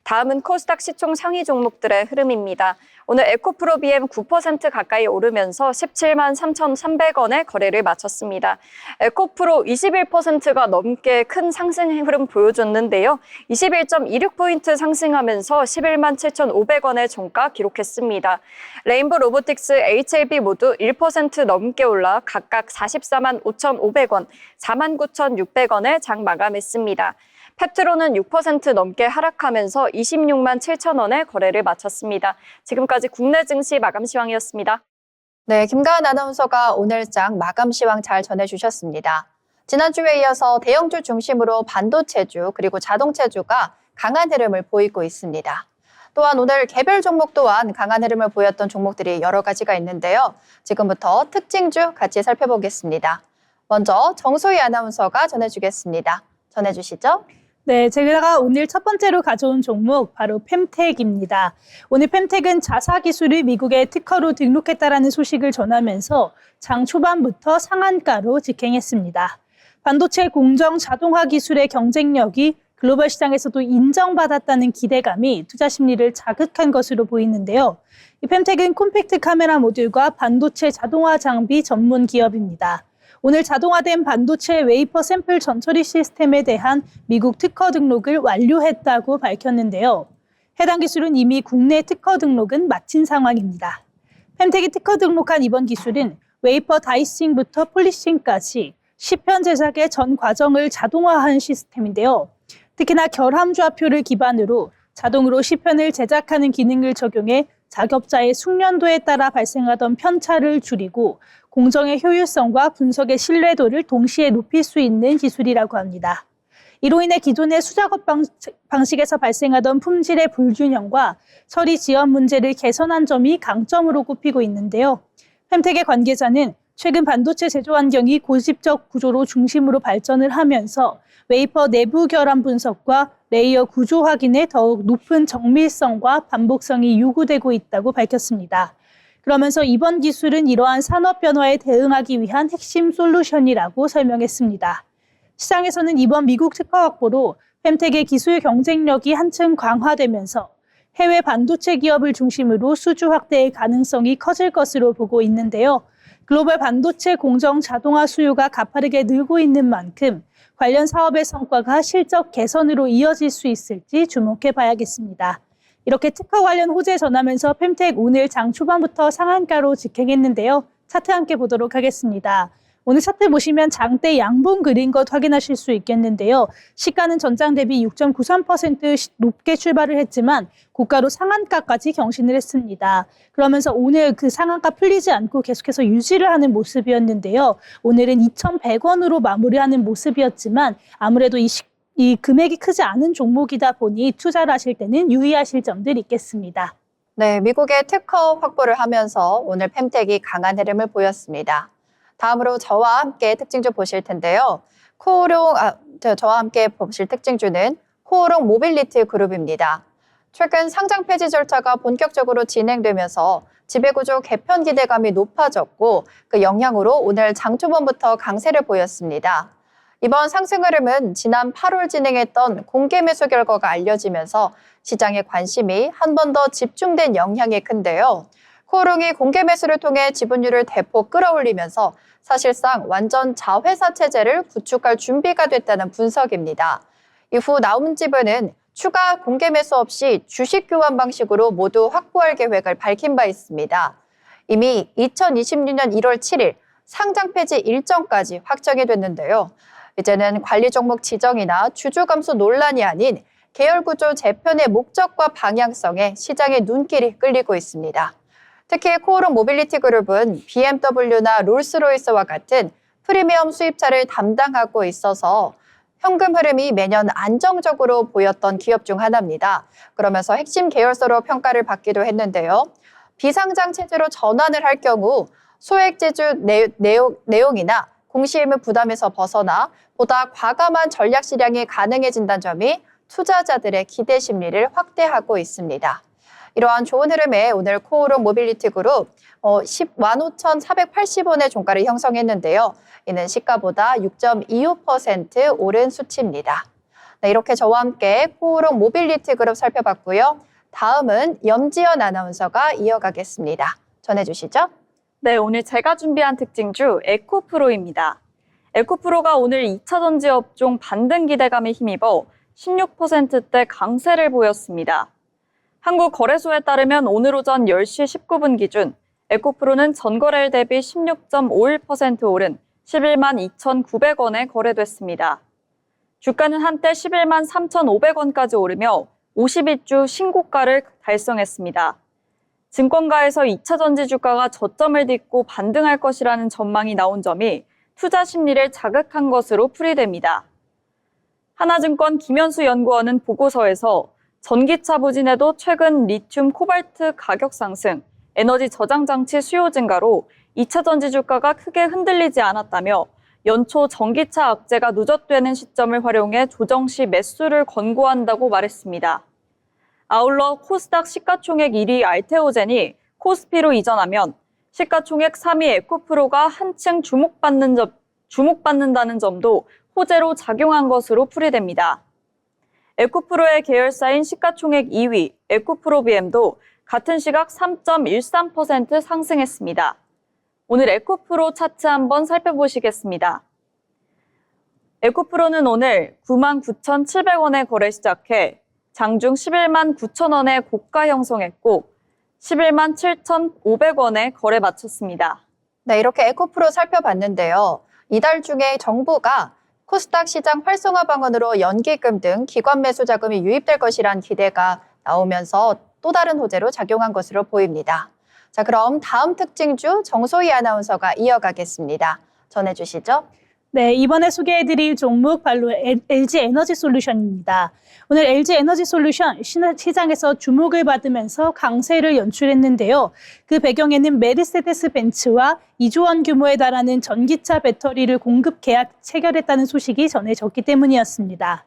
다음은 코스닥 시총 상위 종목들의 흐름입니다. 오늘 에코프로 BM 9% 가까이 오르면서 17만 3,300원에 거래를 마쳤습니다. 에코프로 21%가 넘게 큰 상승 흐름 보여줬는데요. 21.26포인트 상승하면서 11만 7,500원의 종가 기록했습니다. 레인보 로보틱스, HLB 모두 1% 넘게 올라 각각 44만 5,500원, 4만 9,600원에 장 마감했습니다. 펩트로는 6% 넘게 하락하면서 26만 7천원에 거래를 마쳤습니다. 지금까지 국내 증시 마감 시황이었습니다. 네, 김가은 아나운서가 오늘 장 마감 시황 잘 전해주셨습니다. 지난주에 이어서 대형주 중심으로 반도체주 그리고 자동차주가 강한 흐름을 보이고 있습니다. 또한 오늘 개별 종목 또한 강한 흐름을 보였던 종목들이 여러 가지가 있는데요. 지금부터 특징주 같이 살펴보겠습니다. 먼저 정소희 아나운서가 전해주겠습니다. 전해주시죠. 네, 제가 오늘 첫 번째로 가져온 종목 바로 펨텍입니다. 오늘 펨텍은 자사기술을 미국의 특허로 등록했다라는 소식을 전하면서 장 초반부터 상한가로 직행했습니다. 반도체 공정 자동화 기술의 경쟁력이 글로벌 시장에서도 인정받았다는 기대감이 투자 심리를 자극한 것으로 보이는데요. 이 펨텍은 콤팩트 카메라 모듈과 반도체 자동화 장비 전문 기업입니다. 오늘 자동화된 반도체 웨이퍼 샘플 전처리 시스템에 대한 미국 특허 등록을 완료했다고 밝혔는데요. 해당 기술은 이미 국내 특허 등록은 마친 상황입니다. 펨텍이 특허 등록한 이번 기술은 웨이퍼 다이싱부터 폴리싱까지 시편 제작의 전 과정을 자동화한 시스템인데요. 특히나 결함좌표를 기반으로 자동으로 시편을 제작하는 기능을 적용해 작업자의 숙련도에 따라 발생하던 편차를 줄이고 공정의 효율성과 분석의 신뢰도를 동시에 높일 수 있는 기술이라고 합니다. 이로 인해 기존의 수작업 방식에서 발생하던 품질의 불균형과 처리 지연 문제를 개선한 점이 강점으로 꼽히고 있는데요. 펨텍의 관계자는 최근 반도체 제조 환경이 고집적 구조로 중심으로 발전을 하면서 웨이퍼 내부 결함 분석과 레이어 구조 확인에 더욱 높은 정밀성과 반복성이 요구되고 있다고 밝혔습니다. 그러면서 이번 기술은 이러한 산업 변화에 대응하기 위한 핵심 솔루션이라고 설명했습니다. 시장에서는 이번 미국 특허 확보로 펨텍의 기술 경쟁력이 한층 강화되면서 해외 반도체 기업을 중심으로 수주 확대의 가능성이 커질 것으로 보고 있는데요. 글로벌 반도체 공정 자동화 수요가 가파르게 늘고 있는 만큼 관련 사업의 성과가 실적 개선으로 이어질 수 있을지 주목해 봐야겠습니다. 이렇게 특허 관련 호재 전하면서 펨텍 오늘 장 초반부터 상한가로 직행했는데요. 차트 함께 보도록 하겠습니다. 오늘 차트 보시면 장대 양봉 그린 것 확인하실 수 있겠는데요. 시가는 전장 대비 6.93% 높게 출발을 했지만 고가로 상한가까지 경신을 했습니다. 그러면서 오늘 그 상한가 풀리지 않고 계속해서 유지를 하는 모습이었는데요. 오늘은 2,100원으로 마무리하는 모습이었지만 아무래도 이 금액이 크지 않은 종목이다 보니 투자를 하실 때는 유의하실 점들 있겠습니다. 네, 미국의 특허 확보를 하면서 오늘 펨텍이 강한 흐름을 보였습니다. 다음으로 저와 함께 특징주 보실 텐데요. 저와 함께 보실 특징주는 코오롱 모빌리티 그룹입니다. 최근 상장 폐지 절차가 본격적으로 진행되면서 지배구조 개편 기대감이 높아졌고 그 영향으로 오늘 장 초반부터 강세를 보였습니다. 이번 상승 흐름은 지난 8월 진행했던 공개 매수 결과가 알려지면서 시장의 관심이 한 번 더 집중된 영향이 큰데요. 코오롱이 공개 매수를 통해 지분율을 대폭 끌어올리면서 사실상 완전 자회사 체제를 구축할 준비가 됐다는 분석입니다. 이후 나온 지분은 추가 공개 매수 없이 주식 교환 방식으로 모두 확보할 계획을 밝힌 바 있습니다. 이미 2026년 1월 7일 상장 폐지 일정까지 확정이 됐는데요. 이제는 관리 종목 지정이나 주주 감소 논란이 아닌 계열구조 재편의 목적과 방향성에 시장의 눈길이 끌리고 있습니다. 특히 코오롱 모빌리티 그룹은 BMW나 롤스로이스와 같은 프리미엄 수입차를 담당하고 있어서 현금 흐름이 매년 안정적으로 보였던 기업 중 하나입니다. 그러면서 핵심 계열사로 평가를 받기도 했는데요. 비상장 체제로 전환을 할 경우 소액 제주 내용이나 공시의무 부담에서 벗어나 보다 과감한 전략 실행이 가능해진다는 점이 투자자들의 기대 심리를 확대하고 있습니다. 이러한 좋은 흐름에 오늘 코오롱 모빌리티 그룹 15,480원의 종가를 형성했는데요. 이는 시가보다 6.25% 오른 수치입니다. 네, 이렇게 저와 함께 코오롱 모빌리티 그룹 살펴봤고요. 다음은 염지연 아나운서가 이어가겠습니다. 전해주시죠. 네, 오늘 제가 준비한 특징주 에코프로입니다. 에코프로가 오늘 2차 전지 업종 반등 기대감에 힘입어 16%대 강세를 보였습니다. 한국거래소에 따르면 오늘 오전 10시 19분 기준 에코프로는 전거래일 대비 16.51% 오른 11만 2,900원에 거래됐습니다. 주가는 한때 11만 3,500원까지 오르며 52주 신고가를 달성했습니다. 증권가에서 2차 전지 주가가 저점을 딛고 반등할 것이라는 전망이 나온 점이 투자 심리를 자극한 것으로 풀이됩니다. 하나증권 김현수 연구원은 보고서에서 전기차 부진에도 최근 리튬, 코발트 가격 상승, 에너지 저장 장치 수요 증가로 2차 전지 주가가 크게 흔들리지 않았다며 연초 전기차 악재가 누적되는 시점을 활용해 조정 시 매수를 권고한다고 말했습니다. 아울러 코스닥 시가총액 1위 알테오젠이 코스피로 이전하면 시가총액 3위 에코프로가 한층 주목받는다는 점도 호재로 작용한 것으로 풀이됩니다. 에코프로의 계열사인 시가총액 2위 에코프로비엠도 같은 시각 3.13% 상승했습니다. 오늘 에코프로 차트 한번 살펴보시겠습니다. 에코프로는 오늘 99,700원에 거래 시작해 장중 11만 9천원에 고가 형성했고 11만 7,500원에 거래 마쳤습니다. 네, 이렇게 에코프로 살펴봤는데요. 이달 중에 정부가 코스닥 시장 활성화 방안으로 연기금 등 기관 매수 자금이 유입될 것이란 기대가 나오면서 또 다른 호재로 작용한 것으로 보입니다. 자, 그럼 다음 특징주 정소희 아나운서가 이어가겠습니다. 전해주시죠. 네, 이번에 소개해드릴 종목 바로 LG 에너지 솔루션입니다. 오늘 LG 에너지 솔루션 시장에서 주목을 받으면서 강세를 연출했는데요. 그 배경에는 메르세데스 벤츠와 2조 원 규모에 달하는 전기차 배터리를 공급 계약 체결했다는 소식이 전해졌기 때문이었습니다.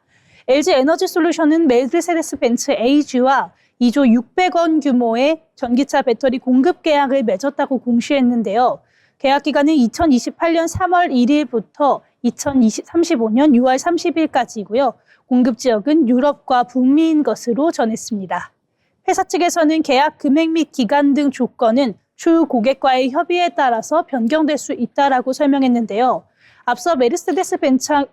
LG 에너지 솔루션은 메르세데스 벤츠 AG와 2조 600원 규모의 전기차 배터리 공급 계약을 맺었다고 공시했는데요. 계약 기간은 2028년 3월 1일부터 2035년 6월 30일까지이고요. 공급 지역은 유럽과 북미인 것으로 전했습니다. 회사 측에서는 계약 금액 및 기간 등 조건은 추후 고객과의 협의에 따라서 변경될 수 있다라고 설명했는데요. 앞서 메르세데스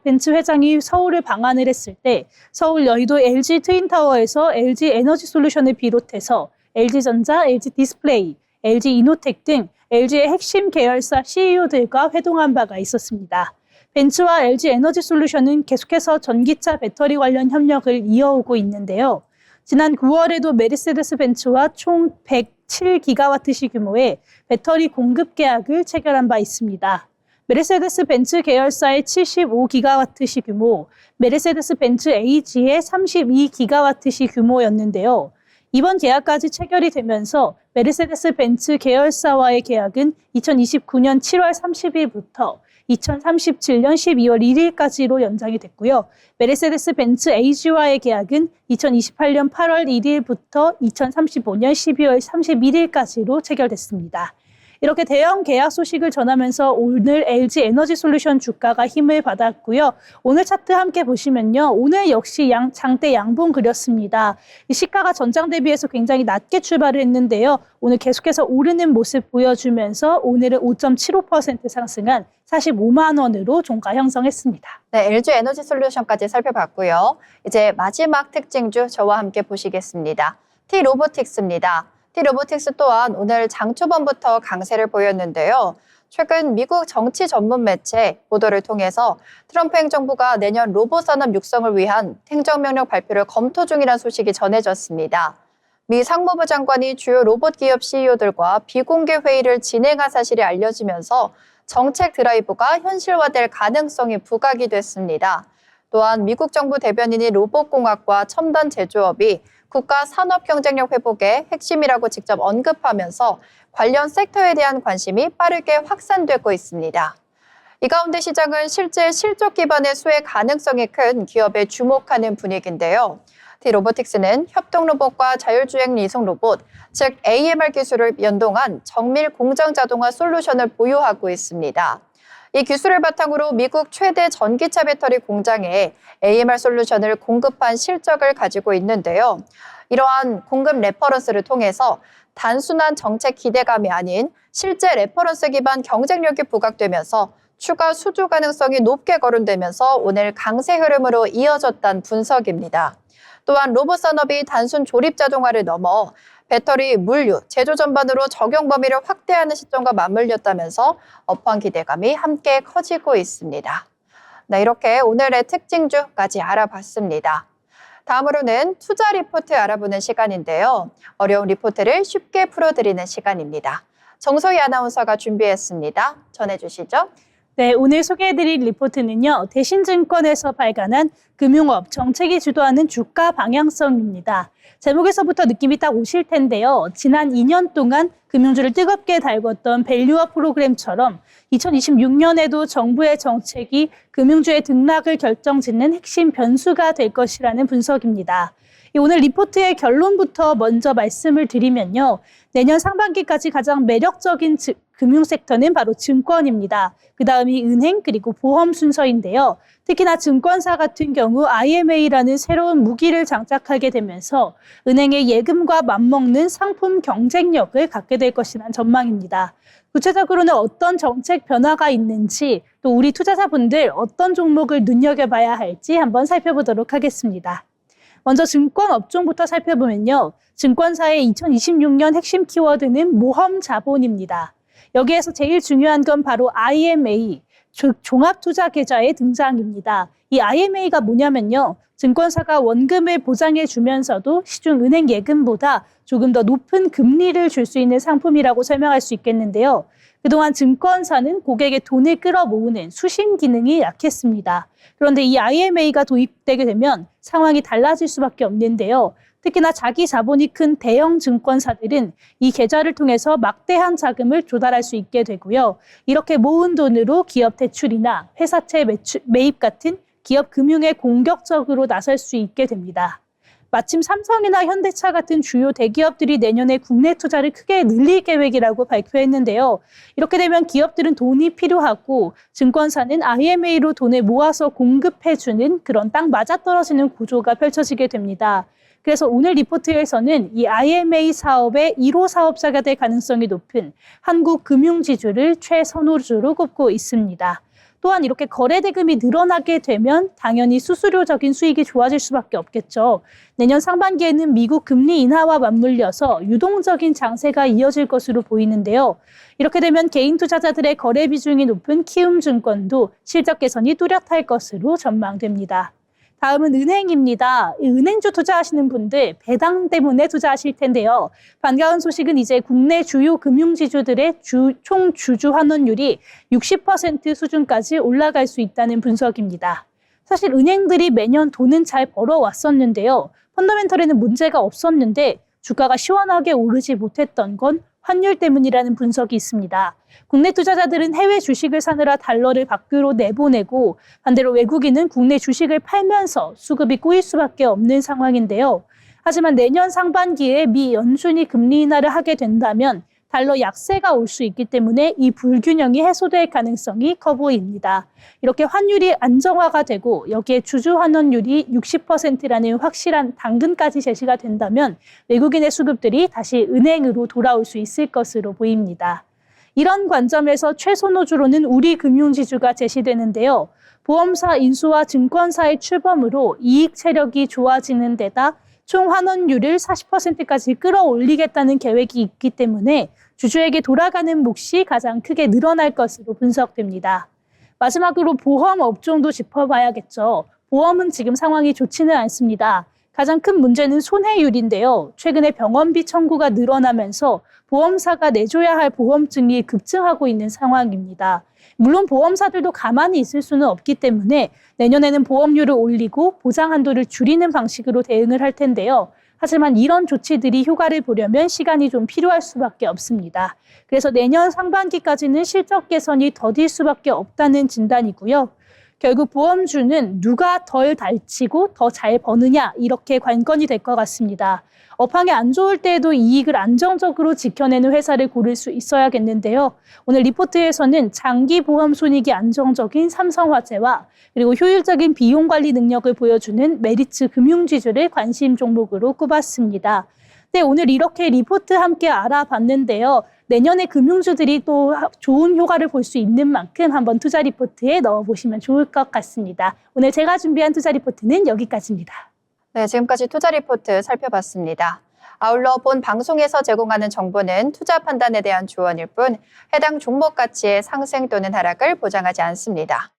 벤츠 회장이 서울을 방한을 했을 때 서울 여의도 LG 트윈타워에서 LG 에너지 솔루션을 비롯해서 LG전자, LG 디스플레이, LG 이노텍 등 LG의 핵심 계열사 CEO들과 회동한 바가 있었습니다. 벤츠와 LG 에너지 솔루션은 계속해서 전기차 배터리 관련 협력을 이어오고 있는데요. 지난 9월에도 메르세데스 벤츠와 총 107기가와트시 규모의 배터리 공급 계약을 체결한 바 있습니다. 메르세데스 벤츠 계열사의 75기가와트시 규모, 메르세데스 벤츠 AG의 32기가와트시 규모였는데요. 이번 계약까지 체결이 되면서 메르세데스 벤츠 계열사와의 계약은 2029년 7월 30일부터 2037년 12월 1일까지로 연장이 됐고요. 메르세데스 벤츠 AG와의 계약은 2028년 8월 1일부터 2035년 12월 31일까지로 체결됐습니다. 이렇게 대형 계약 소식을 전하면서 오늘 LG 에너지 솔루션 주가가 힘을 받았고요. 오늘 차트 함께 보시면요. 오늘 역시 장대 양봉 그렸습니다. 이 시가가 전장 대비해서 굉장히 낮게 출발을 했는데요. 오늘 계속해서 오르는 모습 보여주면서 오늘은 5.75% 상승한 45만 원으로 종가 형성했습니다. 네, LG 에너지 솔루션까지 살펴봤고요. 이제 마지막 특징주 저와 함께 보시겠습니다. T-로보틱스입니다. T-로보틱스 또한 오늘 장 초반부터 강세를 보였는데요. 최근 미국 정치 전문 매체 보도를 통해서 트럼프 행정부가 내년 로봇 산업 육성을 위한 행정명령 발표를 검토 중이라는 소식이 전해졌습니다. 미 상무부 장관이 주요 로봇 기업 CEO들과 비공개 회의를 진행한 사실이 알려지면서 정책 드라이브가 현실화될 가능성이 부각이 됐습니다. 또한 미국 정부 대변인이 로봇공학과 첨단 제조업이 국가 산업 경쟁력 회복의 핵심이라고 직접 언급하면서 관련 섹터에 대한 관심이 빠르게 확산되고 있습니다. 이 가운데 시장은 실제 실적 기반의 수혜 가능성이 큰 기업에 주목하는 분위기인데요. T-로보틱스는 협동 로봇과 자율주행 이송 로봇, 즉 AMR 기술을 연동한 정밀 공정 자동화 솔루션을 보유하고 있습니다. 이 기술을 바탕으로 미국 최대 전기차 배터리 공장에 AMR 솔루션을 공급한 실적을 가지고 있는데요. 이러한 공급 레퍼런스를 통해서 단순한 정책 기대감이 아닌 실제 레퍼런스 기반 경쟁력이 부각되면서 추가 수주 가능성이 높게 거론되면서 오늘 강세 흐름으로 이어졌다는 분석입니다. 또한 로봇 산업이 단순 조립 자동화를 넘어 배터리, 물류, 제조 전반으로 적용 범위를 확대하는 시점과 맞물렸다면서 업황 기대감이 함께 커지고 있습니다. 네, 이렇게 오늘의 특징주까지 알아봤습니다. 다음으로는 투자 리포트 알아보는 시간인데요. 어려운 리포트를 쉽게 풀어드리는 시간입니다. 정소희 아나운서가 준비했습니다. 전해주시죠. 네, 오늘 소개해드릴 리포트는요. 대신증권에서 발간한 금융업 정책이 주도하는 주가 방향성입니다. 제목에서부터 느낌이 딱 오실 텐데요. 지난 2년 동안 금융주를 뜨겁게 달궜던 밸류업 프로그램처럼 2026년에도 정부의 정책이 금융주의 등락을 결정짓는 핵심 변수가 될 것이라는 분석입니다. 오늘 리포트의 결론부터 먼저 말씀을 드리면요. 내년 상반기까지 가장 매력적인 금융 섹터는 바로 증권입니다. 그 다음이 은행 그리고 보험 순서인데요. 특히나 증권사 같은 경우 IMA라는 새로운 무기를 장착하게 되면서 은행의 예금과 맞먹는 상품 경쟁력을 갖게 될 것이라는 전망입니다. 구체적으로는 어떤 정책 변화가 있는지 또 우리 투자자분들 어떤 종목을 눈여겨봐야 할지 한번 살펴보도록 하겠습니다. 먼저 증권 업종부터 살펴보면요. 증권사의 2026년 핵심 키워드는 모험 자본입니다. 여기에서 제일 중요한 건 바로 IMA, 즉 종합투자계좌의 등장입니다. 이 IMA가 뭐냐면요. 증권사가 원금을 보장해 주면서도 시중 은행 예금보다 조금 더 높은 금리를 줄 수 있는 상품이라고 설명할 수 있겠는데요. 그동안 증권사는 고객의 돈을 끌어모으는 수신 기능이 약했습니다. 그런데 이 IMA가 도입되게 되면 상황이 달라질 수밖에 없는데요. 특히나 자기 자본이 큰 대형 증권사들은 이 계좌를 통해서 막대한 자금을 조달할 수 있게 되고요. 이렇게 모은 돈으로 기업 대출이나 회사채 매입 같은 기업 금융에 공격적으로 나설 수 있게 됩니다. 마침 삼성이나 현대차 같은 주요 대기업들이 내년에 국내 투자를 크게 늘릴 계획이라고 발표했는데요. 이렇게 되면 기업들은 돈이 필요하고 증권사는 IMA로 돈을 모아서 공급해주는 그런 딱 맞아떨어지는 구조가 펼쳐지게 됩니다. 그래서 오늘 리포트에서는 이 IMA 사업의 1호 사업자가 될 가능성이 높은 한국금융지주를 최선호주로 꼽고 있습니다. 또한 이렇게 거래 대금이 늘어나게 되면 당연히 수수료적인 수익이 좋아질 수밖에 없겠죠. 내년 상반기에는 미국 금리 인하와 맞물려서 유동적인 장세가 이어질 것으로 보이는데요. 이렇게 되면 개인 투자자들의 거래 비중이 높은 키움증권도 실적 개선이 뚜렷할 것으로 전망됩니다. 다음은 은행입니다. 은행주 투자하시는 분들 배당 때문에 투자하실 텐데요. 반가운 소식은 이제 국내 주요 금융지주들의 총 주주 환원율이 60% 수준까지 올라갈 수 있다는 분석입니다. 사실 은행들이 매년 돈은 잘 벌어왔었는데요. 펀더멘털에는 문제가 없었는데 주가가 시원하게 오르지 못했던 건 환율 때문이라는 분석이 있습니다. 국내 투자자들은 해외 주식을 사느라 달러를 밖으로 내보내고 반대로 외국인은 국내 주식을 팔면서 수급이 꼬일 수밖에 없는 상황인데요. 하지만 내년 상반기에 미 연준이 금리 인하를 하게 된다면 달러 약세가 올 수 있기 때문에 이 불균형이 해소될 가능성이 커 보입니다. 이렇게 환율이 안정화가 되고 여기에 주주 환원율이 60%라는 확실한 당근까지 제시가 된다면 외국인의 수급들이 다시 은행으로 돌아올 수 있을 것으로 보입니다. 이런 관점에서 최선호주로는 우리 금융지주가 제시되는데요. 보험사 인수와 증권사의 출범으로 이익 체력이 좋아지는 데다 총 환원율을 40%까지 끌어올리겠다는 계획이 있기 때문에 주주에게 돌아가는 몫이 가장 크게 늘어날 것으로 분석됩니다. 마지막으로 보험 업종도 짚어봐야겠죠. 보험은 지금 상황이 좋지는 않습니다. 가장 큰 문제는 손해율인데요. 최근에 병원비 청구가 늘어나면서 보험사가 내줘야 할 보험증이 급증하고 있는 상황입니다. 물론 보험사들도 가만히 있을 수는 없기 때문에 내년에는 보험료를 올리고 보장 한도를 줄이는 방식으로 대응을 할 텐데요. 하지만 이런 조치들이 효과를 보려면 시간이 좀 필요할 수밖에 없습니다. 그래서 내년 상반기까지는 실적 개선이 더딜 수밖에 없다는 진단이고요. 결국 보험주는 누가 덜 다치고 더 잘 버느냐 이렇게 관건이 될 것 같습니다. 업황이 안 좋을 때에도 이익을 안정적으로 지켜내는 회사를 고를 수 있어야겠는데요. 오늘 리포트에서는 장기 보험 손익이 안정적인 삼성화재와 그리고 효율적인 비용 관리 능력을 보여주는 메리츠 금융지주를 관심 종목으로 꼽았습니다. 네, 오늘 이렇게 리포트 함께 알아봤는데요. 내년에 금융주들이 또 좋은 효과를 볼 수 있는 만큼 한번 투자 리포트에 넣어보시면 좋을 것 같습니다. 오늘 제가 준비한 투자 리포트는 여기까지입니다. 네, 지금까지 투자 리포트 살펴봤습니다. 아울러 본 방송에서 제공하는 정보는 투자 판단에 대한 조언일 뿐 해당 종목 가치의 상승 또는 하락을 보장하지 않습니다.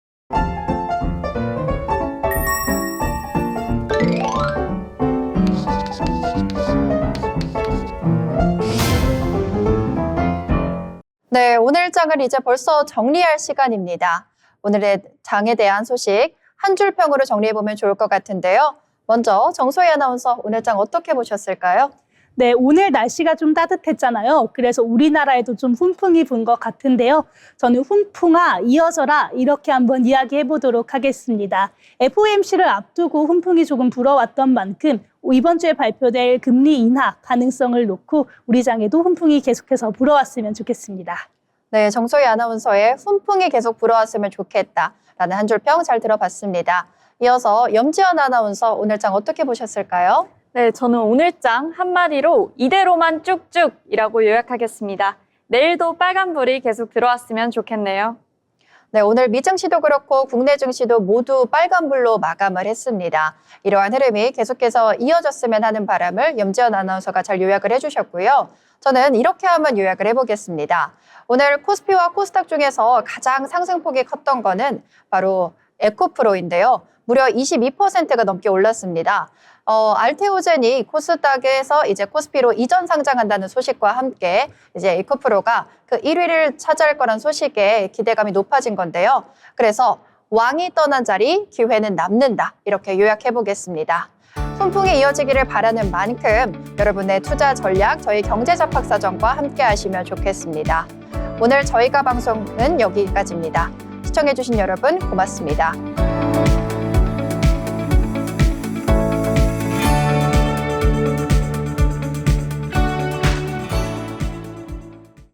네, 오늘 장을 이제 벌써 정리할 시간입니다. 오늘의 장에 대한 소식 한 줄 평으로 정리해보면 좋을 것 같은데요. 먼저 정소희 아나운서 오늘 장 어떻게 보셨을까요? 네, 오늘 날씨가 좀 따뜻했잖아요. 그래서 우리나라에도 좀 훈풍이 분 것 같은데요. 저는 훈풍아 이어져라 이렇게 한번 이야기해 보도록 하겠습니다. FOMC를 앞두고 훈풍이 조금 불어왔던 만큼 이번 주에 발표될 금리 인하 가능성을 놓고 우리 장에도 훈풍이 계속해서 불어왔으면 좋겠습니다. 네, 정소희 아나운서의 훈풍이 계속 불어왔으면 좋겠다라는 한 줄 평 잘 들어봤습니다. 이어서 염지연 아나운서 오늘 장 어떻게 보셨을까요? 네, 저는 오늘 장 한마디로 이대로만 쭉쭉이라고 요약하겠습니다. 내일도 빨간불이 계속 들어왔으면 좋겠네요. 네, 오늘 미증시도 그렇고 국내 증시도 모두 빨간불로 마감을 했습니다. 이러한 흐름이 계속해서 이어졌으면 하는 바람을 염지연 아나운서가 잘 요약을 해주셨고요. 저는 이렇게 한번 요약을 해보겠습니다. 오늘 코스피와 코스닥 중에서 가장 상승폭이 컸던 거는 바로 에코프로인데요. 무려 22%가 넘게 올랐습니다. 알테오젠이 코스닥에서 이제 코스피로 이전 상장한다는 소식과 함께 이제 에코프로가 그 1위를 차지할 거란 소식에 기대감이 높아진 건데요. 그래서 왕이 떠난 자리, 기회는 남는다. 이렇게 요약해 보겠습니다. 훈풍이 이어지기를 바라는 만큼 여러분의 투자 전략 저희 경제잡학사전과 함께 하시면 좋겠습니다. 오늘 저희가 방송은 여기까지입니다. 시청해 주신 여러분 고맙습니다.